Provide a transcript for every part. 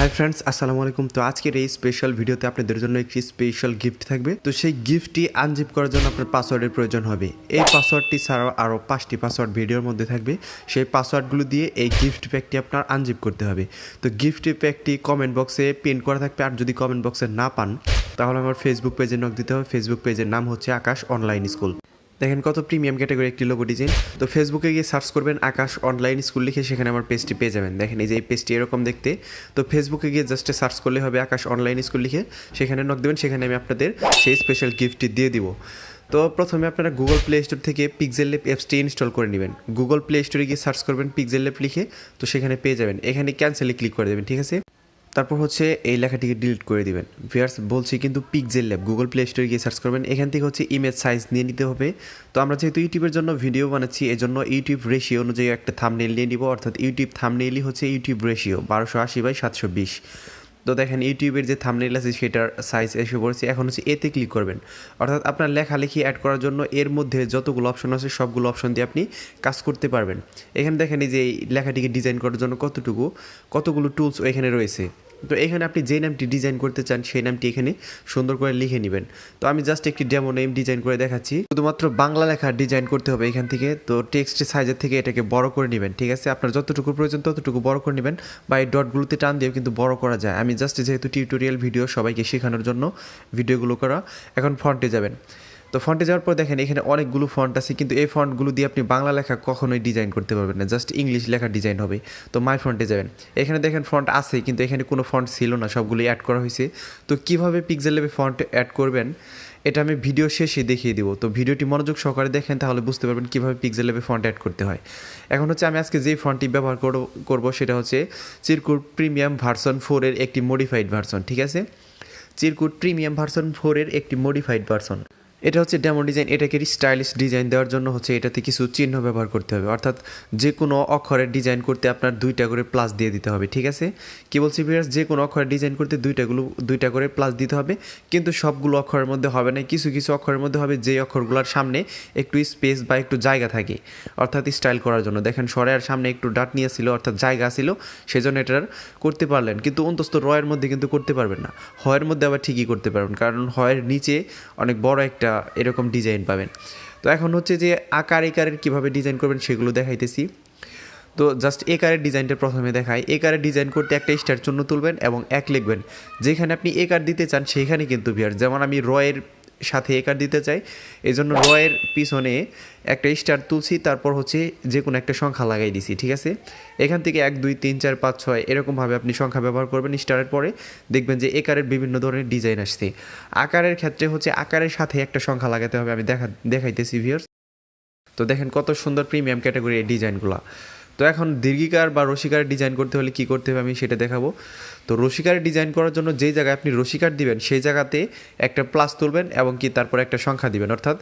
Hi friends, আসসালামু আলাইকুম। তো আজকের এই স্পেশাল ভিডিওতে আপনাদের জন্য একটি স্পেশাল গিফট থাকবে। তো সেই গিফটটি আনজিপ করার জন্য আপনার পাসওয়ার্ডের প্রয়োজন হবে। এই পাসওয়ার্ডটি ছাড়াও আরও 5টি পাসওয়ার্ড ভিডিওর মধ্যে থাকবে। সেই পাসওয়ার্ডগুলো দিয়ে এই গিফট প্যাকটি আপনার আনজিপ করতে হবে। তো গিফট প্যাকটি কমেন্ট বক্সে পিন করা থাকবে, আর যদি কমেন্ট বক্সে না পান তাহলে আমার ফেসবুক পেজে নক দিতে হবে। ফেসবুক পেজের নাম হচ্ছে আকাশ অনলাইন স্কুল। দেখেন কত প্রিমিয়াম ক্যাটাগরি একটি লোগো ডিজাইন। তো ফেসবুকে গিয়ে সার্চ করবেন আকাশ অনলাইন স্কুল লিখে, সেখানে আমার পেজটি পেয়ে যাবেন। দেখেন এই যে এই পেজটি এরকম দেখতে। তো ফেসবুকে গিয়ে জাস্ট সার্চ করলে হবে আকাশ অনলাইন স্কুল লিখে, সেখানে নক দেবেন। সেখানে আমি আপনাদের সেই স্পেশাল গিফটটি দিয়ে দিব। তো প্রথমে আপনারা গুগল প্লে স্টোর থেকে পিক্সেল ল্যাব অ্যাপসটি ইনস্টল করে নেবেন। গুগল প্লে স্টোরে গিয়ে সার্চ করবেন পিক্সেল ল্যাব লিখে, তো সেখানে পেয়ে যাবেন। এখানে ক্যান্সেলে ক্লিক করে দেবেন, ঠিক আছে। তারপর হচ্ছে এই লেখাটিকে ডিলিট করে দিবেন। ভিউয়ার্স বলছি কিন্তু পিক্সেল ল্যাব, গুগল প্লে স্টোরে গিয়ে সার্চ করবেন। এখান থেকে হচ্ছে ইমেজ সাইজ নিয়ে নিতে হবে। তো আমরা যেহেতু ইউটিউবের জন্য ভিডিও বানাচ্ছি, এজন্য ইউটিউব রেশিও অনুযায়ী একটা থাম্বনেইল নিয়ে নিব। অর্থাৎ ইউটিউব থাম্বনেইলই হচ্ছে ইউটিউব রেশিও 1280/720। তো দেখেন ইউটিউবের যে থাম্বনেইল আছে সেটার সাইজ এসে পড়েছে। এখন হচ্ছে এতে ক্লিক করবেন। অর্থাৎ আপনার লেখালেখি অ্যাড করার জন্য এর মধ্যে যতগুলো অপশন আছে সবগুলো অপশন দিয়ে আপনি কাজ করতে পারবেন। এখানে দেখেন এই যে এই লেখাটিকে ডিজাইন করার জন্য কতগুলো টুলস এখানে রয়েছে। তো এখানে আপনি যে নামটি ডিজাইন করতে চান সেই নামটি এখানে সুন্দর করে লিখে নেবেন। তো আমি জাস্ট একটি ডেমো নেম ডিজাইন করে দেখাচ্ছি। শুধুমাত্র বাংলা লেখা ডিজাইন করতে হবে এখান থেকে। তো টেক্সট সাইজের থেকে এটাকে বড় করে নেবেন, ঠিক আছে। আপনার যতটুকু প্রয়োজন ততটুকু বড় করে নেবেন, বা এই ডটগুলোতে টান দিয়েও কিন্তু বড় করা যায়। আমি জাস্ট যেহেতু টিউটোরিয়াল ভিডিও সবাইকে শেখানোর জন্য ভিডিওগুলো করা। এখন ফন্টে যাবেন। তো ফন্টে যাওয়ার পর দেখেন এখানে অনেকগুলো ফন্ট আছে, কিন্তু এই ফন্টগুলো দিয়ে আপনি বাংলা লেখা কখনোই ডিজাইন করতে পারবেন না, জাস্ট ইংলিশ লেখা ডিজাইন হবে। তো মাই ফন্টে যাবেন। এখানে দেখেন ফন্ট আছে, কিন্তু এখানে কোনো ফন্ট ছিল না, সবগুলি অ্যাড করা হয়েছে। তো কীভাবে পিক্সেল ল্যাবে ফন্ট অ্যাড করবেন এটা আমি ভিডিও শেষে দেখিয়ে দিব। তো ভিডিওটি মনোযোগ সহকারে দেখেন, তাহলে বুঝতে পারবেন কীভাবে পিক্সেল ল্যাবে ফন্ট অ্যাড করতে হয়। এখন হচ্ছে আমি আজকে যেই ফন্টটি ব্যবহার করব সেটা হচ্ছে চিরকুট প্রিমিয়াম ভার্সন 4 এর একটি মডিফাইড ভার্সন, ঠিক আছে। চিরকুট প্রিমিয়াম ভার্সন 4 এর একটি মডিফাইড ভার্সন। এটা হচ্ছে ডেমো ডিজাইন। এটাকে স্টাইলিশ ডিজাইন দেওয়ার জন্য হচ্ছে এটাতে কিছু চিহ্ন ব্যবহার করতে হবে। অর্থাৎ যে কোনো অক্ষরের ডিজাইন করতে আপনার 2টা করে প্লাস দিয়ে দিতে হবে, ঠিক আছে। কি বলছি ভিউয়ার্স, যে কোনো অক্ষরের ডিজাইন করতে 2টা করে প্লাস দিতে হবে। কিন্তু সবগুলো অক্ষরের মধ্যে হবে না, কিছু কিছু অক্ষরের মধ্যে হবে যে অক্ষরগুলোর সামনে একটু স্পেস বা একটু জায়গা থাকে, অর্থাৎ স্টাইল করার জন্য। দেখেন সরের সামনে একটু ডাট নিয়েছিল, অর্থাৎ জায়গা ছিল, সেজন্য এটার করতে পারলেন। কিন্তু অন্তত রয়ের মধ্যে কিন্তু করতে পারবেন না। হয়ের মধ্যে আবার ঠিকই করতে পারবেন, কারণ হয়ের নিচে অনেক বড় একটা এরকম ডিজাইন পাবেন। তো এখন হচ্ছে যে আকারের কীভাবে ডিজাইন করবেন সেগুলো দেখাইতেছি। তো জাস্ট একারের ডিজাইনটা প্রথমে দেখাই। একারের ডিজাইন করতে একটা স্টার চিহ্ন তুলবেন এবং এক লিখবেন। যেখানে আপনি একার দিতে চান সেখানে কিন্তু ভিউয়ার, যেমন আমি রয়ের সাথে একার দিতে চাই, এই জন্য রয়ের পিছনে একটা স্টার তুলছি, তারপর হচ্ছে যে কোনো একটা সংখ্যা লাগাই দিছি, ঠিক আছে। এখান থেকে 1 2 3 4 5 6 এরকমভাবে আপনি সংখ্যা ব্যবহার করবেন স্টারের পরে। দেখবেন যে একারের বিভিন্ন ধরনের ডিজাইন আসছে। আকারের ক্ষেত্রে হচ্ছে আকারের সাথে একটা সংখ্যা লাগাতে হবে। আমি দেখাইতেছি ভিউয়ার্স। তো দেখেন কত সুন্দর প্রিমিয়াম ক্যাটাগরি এই ডিজাইনগুলো। তো এখন দীর্ঘিকার বা রসিকার ডিজাইন করতে হলে কী করতে হবে আমি সেটা দেখাবো। তো রসিকারের ডিজাইন করার জন্য যেই জায়গায় আপনি রসিকার দিবেন সেই জায়গাতে একটা প্লাস তুলবেন এবং কি তারপর একটা সংখ্যা দিবেন। অর্থাৎ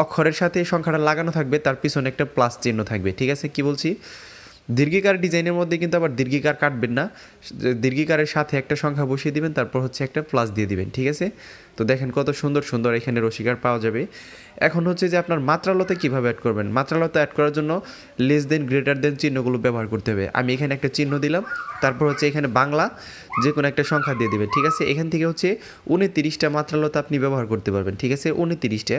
অক্ষরের সাথে সংখ্যাটা লাগানো থাকবে, তার পিছনে একটা প্লাস চিহ্ন থাকবে, ঠিক আছে। কি বলছি, দীর্ঘিকার ডিজাইনের মধ্যে কিন্তু আবার দীর্ঘিকার কাটবেন না, দীর্ঘিকারের সাথে একটা সংখ্যা বসিয়ে দিবেন, তারপর হচ্ছে একটা প্লাস দিয়ে দিবেন, ঠিক আছে। তো দেখেন কত সুন্দর সুন্দর এখানে রসিকার পাওয়া যাবে। এখন হচ্ছে যে আপনার মাত্রালতা কীভাবে অ্যাড করবেন। মাত্রালতা অ্যাড করার জন্য লেস দেন গ্রেটার দেন চিহ্নগুলো ব্যবহার করতে হবে। আমি এখানে একটা চিহ্ন দিলাম, তারপর হচ্ছে এখানে বাংলা যে কোনো একটা সংখ্যা দিয়ে দেবেন, ঠিক আছে। এখান থেকে হচ্ছে 29টা মাত্রালতা আপনি ব্যবহার করতে পারবেন, ঠিক আছে, 29টা।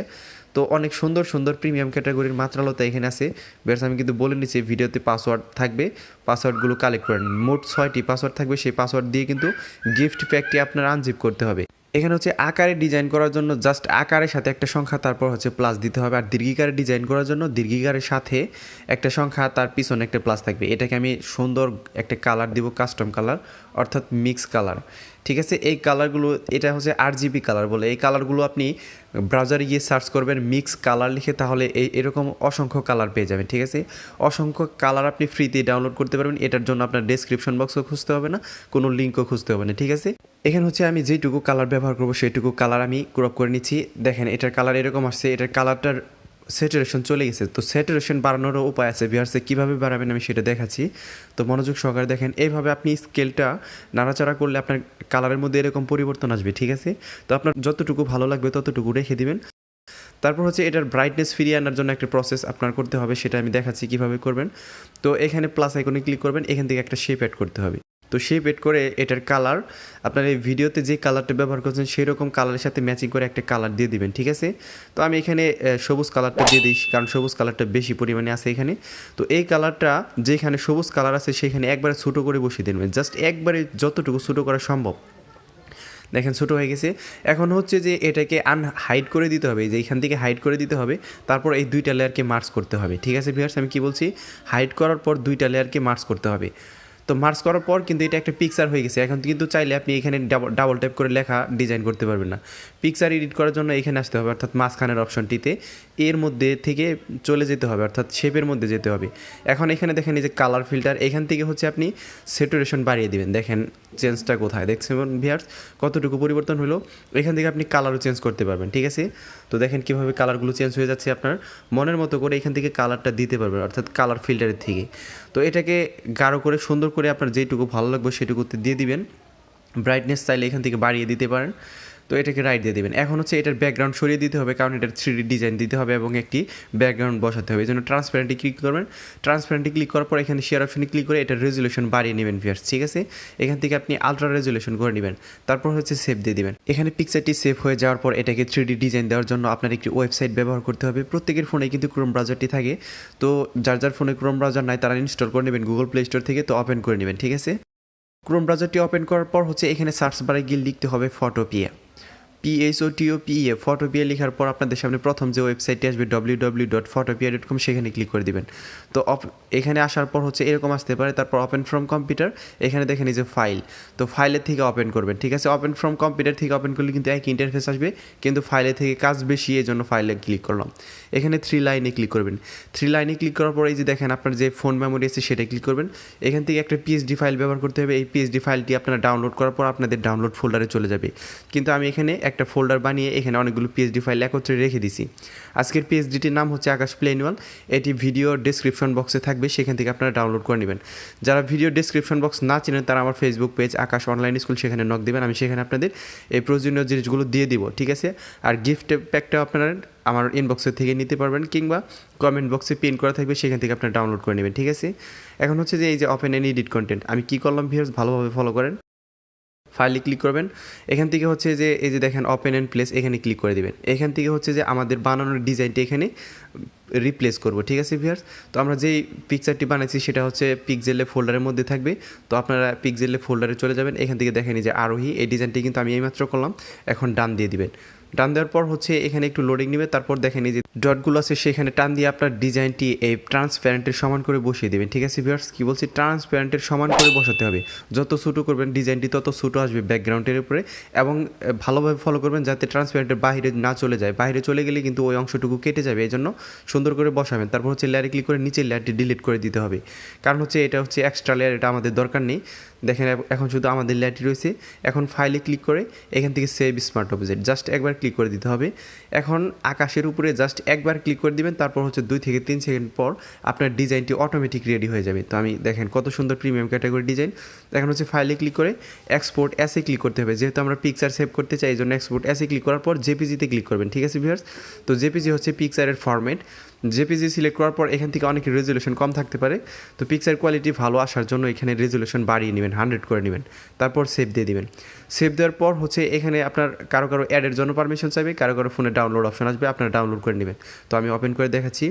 তো অনেক সুন্দর সুন্দর প্রিমিয়াম ক্যাটাগরির মাত্রালতা এখানে আছে। বেশ আমি কিন্তু বলে নিচ্ছি ভিডিওতে পাসওয়ার্ড থাকবে, পাসওয়ার্ডগুলো কালেক্ট করেন। মোট 6টি পাসওয়ার্ড থাকবে, সেই পাসওয়ার্ড দিয়ে কিন্তু গিফট প্যাকটি আপনার আনজিপ করতে হবে। এখানে হচ্ছে আকারে ডিজাইন করার জন্য জাস্ট আকারের সাথে একটা সংখ্যা, তারপর হচ্ছে প্লাস দিতে হবে। আর দীর্ঘিকারে ডিজাইন করার জন্য দীর্ঘিকারের সাথে একটা সংখ্যা, তার পিছনে একটা প্লাস থাকবে। এটাকে আমি সুন্দর একটা কালার দিব, কাস্টম কালার, অর্থাৎ মিক্স কালার, ঠিক আছে। এই কালারগুলো, এটা হচ্ছে RGB কালার বলে। এই কালারগুলো আপনি ব্রাউজারে গিয়ে সার্চ করবেন মিক্স কালার লিখে, তাহলে এরকম অসংখ্য কালার পেয়ে যাবেন, ঠিক আছে। অসংখ্য কালার আপনি ফ্রিতে ডাউনলোড করতে পারবেন। এটার জন্য আপনার ডেসক্রিপশন বক্সও খুঁজতে হবে না, কোনো লিঙ্কও খুঁজতে হবে না, ঠিক আছে। এখানে হচ্ছে আমি যেটুকু কালার ব্যবহার করবো সেইটুকু কালার আমি ক্রপ করে নিচ্ছি। দেখেন এটার কালার এরকম আসছে, এটার কালারটার স্যাচুরেশন চলে গেছে। তো স্যাচুরেশন বাড়ানোরও উপায় আছে ভিউয়ার্সে, কীভাবে বাড়াবেন আমি সেটা দেখাচ্ছি। তো মনোযোগ সহকারে দেখেন, এইভাবে আপনি স্কেলটা নাড়াচাড়া করলে আপনার কালারের মধ্যে এরকম পরিবর্তন আসবে, ঠিক আছে। তো আপনার যতটুকু ভালো লাগবে ততটুকু রেখে দিবেন। তারপর হচ্ছে এটার ব্রাইটনেস ফিরিয়ে আনার জন্য একটা প্রসেস আপনার করতে হবে, সেটা আমি দেখাচ্ছি কীভাবে করবেন। তো এখানে প্লাস আইকনে ক্লিক করবেন, এখান থেকে একটা শেপ অ্যাড করতে হবে। তো শেপ এড করে এটার কালার আপনার এই ভিডিওতে যে কালারটা ব্যবহার করছেন সেই রকম কালারের সাথে ম্যাচিং করে একটা কালার দিয়ে দিবেন, ঠিক আছে। তো আমি এখানে সবুজ কালারটা দিয়ে দিই, কারণ সবুজ কালারটা বেশি পরিমাণে আছে এখানে। তো এই কালারটা যেখানে সবুজ কালার আছে সেখানে একবারে ছোটো করে বসিয়ে দেবেন, জাস্ট একবারে যতটুকু ছোটো করা সম্ভব। দেখেন ছোটো হয়ে গেছে। এখন হচ্ছে যে এটাকে হাইড করে দিতে হবে, যে এইখান থেকে হাইড করে দিতে হবে, তারপর এই দুইটা লেয়ারকে মার্জ করতে হবে, ঠিক আছে ভিউয়ার্স। আমি কি বলছি, হাইড করার পর দুইটা লেয়ারকে মার্জ করতে হবে। তো মার্চ করার পর কিন্তু এটা একটা পিকচার হয়ে গেছে। এখন কিন্তু চাইলে আপনি এখানে ডাবল টাইপ করে লেখা ডিজাইন করতে পারবেন না। পিকচার এডিট করার জন্য এখানে আসতে হবে, অর্থাৎ মাঝখানের অপশনটিতে এর মধ্যে থেকে চলে যেতে হবে, অর্থাৎ শেপের মধ্যে যেতে হবে। এখন এখানে দেখেন এই যে কালার ফিল্টার, এখান থেকে হচ্ছে আপনি স্যাচুরেশন বাড়িয়ে দিবেন। দেখেন চেঞ্জটা কোথায় দেখছেন ভিউয়ার্স, কতটুকু পরিবর্তন হলো। এখান থেকে আপনি কালারও চেঞ্জ করতে পারবেন, ঠিক আছে। তো দেখেন কীভাবে কালারগুলো চেঞ্জ হয়ে যাচ্ছে, আপনার মনের মতো করে এখান থেকে কালারটা দিতে পারবেন, অর্থাৎ কালার ফিল্টারের থেকে। তো এটাকে গাঢ় করে সুন্দর করে আপনার যেটুকু ভালো লাগবে সেটুকুতে দিয়ে দিবেন। ব্রাইটনেস চাইলে এখান থেকে বাড়িয়ে দিতে পারেন। তো এটাকে রাইট দিয়ে দেবেন। এখন হচ্ছে এটার ব্যাকগ্রাউন্ড সরিয়ে দিতে হবে, কারণ এটার 3D ডিজাইন দিতে হবে এবং একটি ব্যাকগ্রাউন্ড বসাতে হবে। এই জন্য ট্রান্সপারেন্টে ক্লিক করবেন। ট্রান্সপারেন্টে ক্লিক করার পর এখানে শেয়ার অপশনে ক্লিক করে এটার রেজুলেশন বাড়িয়ে নেবেন ভিউয়ার্স, ঠিক আছে। এখান থেকে আপনি আলট্রা রেজুলেশন করে নেবেন, তারপর হচ্ছে সেভ দিয়ে দিবেন। এখানে পিকচারটি সেভ হয়ে যাওয়ার পর এটাকে 3D ডিজাইন দেওয়ার জন্য আপনার একটি ওয়েবসাইট ব্যবহার করতে হবে। প্রত্যেকের ফোনে কিন্তু ক্রোম ব্রাউজারটি থাকে, তো যার যার ফোনে ক্রোম ব্রাউজার নাই তারা ইনস্টল করে নেবেন গুগল প্লে স্টোর থেকে, তো ওপেন করে নেবেন, ঠিক আছে। ক্রোম ব্রাউজারটি ওপেন করার পর হচ্ছে এখানে সার্চ বারে গিয়ে লিখতে হবে ফটোপিয়া, PHOTOPIA। ফটোপিয়া লেখার পর আপনাদের সামনে প্রথম যে ওয়েবসাইটটি আসবে www.photopia.com, সেখানে ক্লিক করে দিবেন। তো এখানে আসার পর হচ্ছে এরকম আসতে পারে, তারপর ওপেন ফ্রম কম্পিউটার, এখানে দেখেন এই যে ফাইল, তো ফাইলের থেকে ওপেন করবেন, ঠিক আছে। ওপেন ফ্রম কম্পিউটার থেকে ওপেন করলে কিন্তু একই ইন্টারফেস আসবে, কিন্তু ফাইলের থেকে কাজ বেশি, এই জন্য ফাইলে ক্লিক করলাম। এখানে 3 লাইনে ক্লিক করবেন। 3 লাইনে ক্লিক করার পর এই যে দেখেন আপনার যে ফোন মেমোরি আছে সেটা ক্লিক করবেন। এখান থেকে একটা PSD ফাইল ব্যবহার করতে হবে। এই PSD ফাইলটি আপনারা ডাউনলোড করার পর আপনাদের ডাউনলোড ফোল্ডারে চলে যাবে, কিন্তু আমি এখানে একটা ফোল্ডার বানিয়ে এখানে অনেকগুলো PSD ফাইল একত্রে রেখে দিছি। আজকের PSDটির নাম হচ্ছে আকাশ প্লেনুয়াল। এটি ভিডিও ডেসক্রিপশন বক্সে থাকবে, সেখান থেকে আপনারা ডাউনলোড করে নেবেন। যারা ভিডিও ডেসক্রিপশন বক্স না চিনেন তারা আমার ফেসবুক পেজ আকাশ অনলাইন স্কুল, সেখানে নক দেবেন, আমি সেখানে আপনাদের এই প্রয়োজনীয় জিনিসগুলো দিয়ে দিব, ঠিক আছে। আর গিফট প্যাকটা আপনারা আমার ইনবক্সের থেকে নিতে পারবেন, কিংবা কমেন্ট বক্সে পিন করা থাকবে, সেখান থেকে আপনারা ডাউনলোড করে নেবেন, ঠিক আছে। এখন হচ্ছে যে এই যে ওপেন এন্ড এডিট কন্টেন্ট, আমি কী করলাম ভিউয়ার্স ভালোভাবে ফলো করেন। ফাইলে ক্লিক করবেন। এখান থেকে হচ্ছে যে এই যে দেখেন ওপেন অ্যান্ড প্লেস, এখানে ক্লিক করে দিবেন। এখান থেকে হচ্ছে যে আমাদের বানানোর ডিজাইনটি এখানে রিপ্লেস করব, ঠিক আছে ভিউয়ার্স। তো আমরা যেই পিকচারটি বানাইছি সেটা হচ্ছে পিক্সেলে ফোল্ডারের মধ্যে থাকবে, তো আপনারা পিক্সেলে ফোল্ডারে চলে যাবেন। এখান থেকে দেখেন যে আরোহী, এই ডিজাইনটি কিন্তু আমি এইমাত্র করলাম। এখন ডান দিয়ে দিবেন। ডান দেওয়ার পর হচ্ছে এখানে একটু লোডিং নেবে, তারপর দেখেন এই যে ডটগুলো আছে সেখানে টান দিয়ে আপনার ডিজাইনটি এই ট্রান্সপ্যারেন্টের সমান করে বসিয়ে দেবেন, ঠিক আছে ভিউয়ার্স। কী বলছি, ট্রান্সপ্যারেন্টের সমান করে বসাতে হবে। যত ছোটো করবেন ডিজাইনটি তত ছোটো আসবে ব্যাকগ্রাউন্ডের উপরে, এবং ভালোভাবে ফলো করবেন যাতে ট্রান্সপ্যারেন্টের বাইরে না চলে যায়। বাইরে চলে গেলে কিন্তু ওই অংশটুকু কেটে যাবে, এই জন্য সুন্দর করে বসাবেন। তারপর হচ্ছে লেয়ারে ক্লিক করে নিচের লেয়ারটি ডিলিট করে দিতে হবে, কারণ হচ্ছে এটা হচ্ছে এক্সট্রা লেয়ার, এটা আমাদের দরকার নেই। দেখেন এখন শুধু আমাদের লেয়ারটি রয়েছে। এখন ফাইলে ক্লিক করে এখান থেকে সেভ স্মার্ট অবজেক্ট জাস্ট একবার ক্লিক করে দিতে হবে। এখন আকাশের উপরে জাস্ট একবার ক্লিক করে দিবেন, তারপর হচ্ছে 2 থেকে 3 সেকেন্ড পর আপনার ডিজাইনটি অটোমেটিক রেডি হয়ে যাবে। তো আমি দেখেন কত সুন্দর প্রিমিয়াম ক্যাটাগরি ডিজাইন। এখন হচ্ছে ফাইলে ক্লিক করে এক্সপোর্ট অ্যাসে ক্লিক করতে হবে, যেহেতু আমরা পিকচার সেভ করতে চাই, এই জন্য এক্সপোর্ট অ্যাসে ক্লিক করার পর জেপিজিতে ক্লিক করবেন, ঠিক আছে ভিউয়ার্স। তো জেপিজি হচ্ছে পিকচারের ফরম্যাট। জেপিজি সিলেক্ট করার পর এখান থেকে অনেকের রেজুলেশন কম থাকতে পারে, তো পিকচার কোয়ালিটি ভালো আসার জন্য এখানে রেজুলেশন বাড়িয়ে নেবেন, 100 করে নেবেন, তারপর সেভ দিয়ে দিবেন। সেভ দেওয়ার পর হচ্ছে এখানে আপনার কারো অ্যাডের জন্য পারমিশন চাইবে, কারো ফোনে ডাউনলোড অপশন আসবে, আপনারা ডাউনলোড করে নেবেন। তো আমি ওপেন করে দেখাচ্ছি।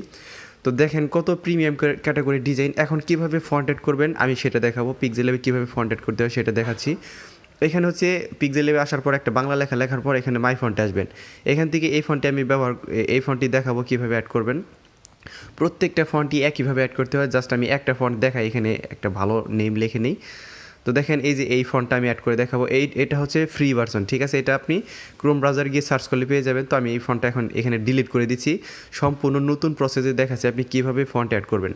তো দেখেন কত প্রিমিয়াম ক্যাটাগরি ডিজাইন। এখন কীভাবে ফন্টেড করবেন আমি সেটা দেখাবো, পিক্সেলে কীভাবে ফন্টেড করতে হয় সেটা দেখাচ্ছি। এখানে হচ্ছে পিক্সেলে আসার পর একটা বাংলা লেখা লেখার পর এখানে মাই ফন্টে আসবেন। এখান থেকে এই ফন্টে আমি এই ফন্টটি দেখাবো কীভাবে অ্যাড করবেন। প্রত্যেকটা ফন্টই একইভাবে অ্যাড করতে হয়, জাস্ট আমি একটা ফন্ট দেখাই, এখানে একটা ভালো নেম লিখে নিই। তো দেখেন এই যে এই ফন্টটা আমি অ্যাড করে দেখাবো, এটা হচ্ছে ফ্রি ভার্সন, ঠিক আছে। এটা আপনি ক্রোম ব্রাউজার গিয়ে সার্চ করলে পেয়ে যাবেন। তো আমি এই ফন্টটা এখন এখানে ডিলিট করে দিচ্ছি। সম্পূর্ণ নতুন প্রসেসে দেখাচ্ছে আপনি কীভাবে ফন্ট অ্যাড করবেন।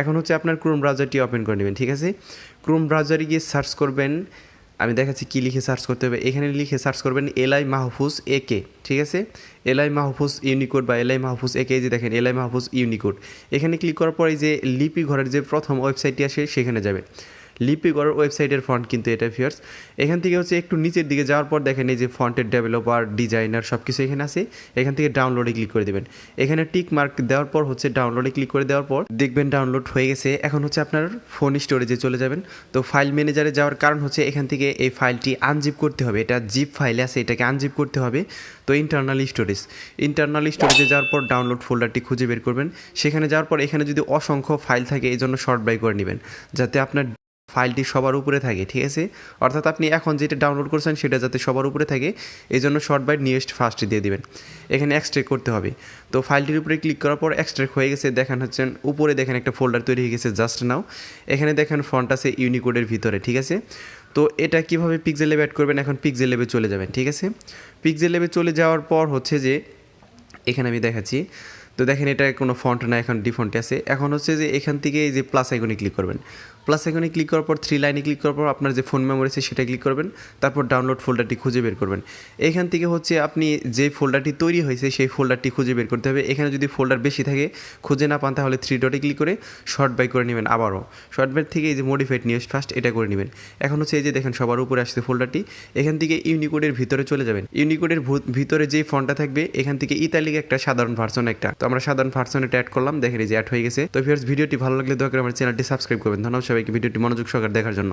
এখন হচ্ছে আপনার ক্রোম ব্রাউজারটি ওপেন করে নেবেন, ঠিক আছে। ক্রোম ব্রাউজারে গিয়ে সার্চ করবেন, আমি দেখাচ্ছি কী লিখে সার্চ করতে হবে। এখানে লিখে সার্চ করবেন এলআই মাহফুজ একে, ঠিক আছে। এলআই মাহফুজ ইউনিকোড বা এলআই মাহফুজ একে, যে দেখেন এলআই মাহফুজ ইউনিকোড। এখানে ক্লিক করার পর এই যে লিপি ঘরের যে প্রথম ওয়েবসাইটটি আসে সেখানে যাবেন। লিপিকর ওয়েবসাইটের ফন্ট কিন্তু এটা ভিউয়ার্স। এখান থেকে হচ্ছে একটু নিচের দিকে যাওয়ার পর দেখেন এই যে ফন্টের ডেভেলপার, ডিজাইনার সব কিছু এখানে আছে। এখান থেকে ডাউনলোডে ক্লিক করে দেবেন। এখানে টিক মার্ক দেওয়ার পর হচ্ছে ডাউনলোডে ক্লিক করে দেওয়ার পর দেখবেন ডাউনলোড হয়ে গেছে। এখন হচ্ছে আপনার ফোন স্টোরেজে চলে যাবেন। তো ফাইল ম্যানেজারে যাওয়ার কারণ হচ্ছে এখান থেকে এই ফাইলটি আনজিপ করতে হবে, এটা জিপ ফাইলে আছে, এটাকে আনজিপ করতে হবে। তো ইন্টারনাল স্টোরেজে যাওয়ার পর ডাউনলোড ফোল্ডারটি খুঁজে বের করবেন। সেখানে যাওয়ার পর এখানে যদি অসংখ্য ফাইল থাকে এই জন্য শর্ট বাই করে নেবেন, যাতে আপনার ফাইলটি সবার উপরে থাকে, ঠিক আছে। অর্থাৎ আপনি এখন যেটা ডাউনলোড করছেন সেটা যাতে সবার উপরে থাকে, এই জন্য শর্ট বাই নিউয়েস্ট ফার্স্টে দিয়ে দিবেন। এখানে এক্সট্রাক্ট করতে হবে। তো ফাইলটির উপরে ক্লিক করার পর এক্সট্রাক্ট হয়ে গেছে। দেখেন হচ্ছে উপরে দেখেন একটা ফোল্ডার তৈরি হয়ে গেছে জাস্ট নাও। এখানে দেখেন ফন্ট আছে ইউনিকোডের ভিতরে, ঠিক আছে। তো এটা কীভাবে পিক্সেল ল্যাবে অ্যাড করবেন, এখন পিক্সেল ল্যাবে চলে যাবেন, ঠিক আছে। পিক্সেল ল্যাবে চলে যাওয়ার পর হচ্ছে যে এখানে আমি দেখাচ্ছি। তো দেখেন এটা কোনো ফন্ট না, এখন ডিফন্টে আছে। এখন হচ্ছে যে এখান থেকে এই যে প্লাস আইকনে ক্লিক করবেন। প্লাস আইকনে ক্লিক করার পর 3 লাইনে ক্লিক করার পর আপনার যে ফোন মেমোরি আছে সেটা ক্লিক করবেন। তারপর ডাউনলোড ফোল্ডারটি খুঁজে বের করবেন। এখান থেকে হচ্ছে আপনি যে ফোল্ডারটি তৈরি হয়েছে সেই ফোল্ডারটি খুঁজে বের করতে হবে। এখানে যদি ফোল্ডার বেশি থাকে খুঁজে না পান তাহলে 3 ডটে ক্লিক করে শর্ট বাই করে নেবেন। আবারও শর্ট বাই থেকে এই যে মডিফাইড নিউয়েস্ট ফার্স্ট এটা করে নেবেন। এখন হচ্ছে এই যে দেখেন সবার উপরে আসছে ফোল্ডারটি। এখান থেকে ইউনিকোডের ভিতরে চলে যাবেন। ইউনিকোডের ভিতরে যে ফন্টটা থাকবে এখান থেকে ইতালিক একটা সাধারণ ভার্সন একটা, তো আমরা সাধারণ ভার্সনে অ্যাড করলাম। দেখেন এই যে অ্যাড হয়ে গেছে। তো ভিউয়ার্স ভিডিওটি ভালো লাগলে দয়া করে আমার চ্যানেলটি সাবস্ক্রাইব করবেন। ধন্যবাদ সবাইকে ভিডিওটি মনোযোগ সহকারে দেখার জন্য।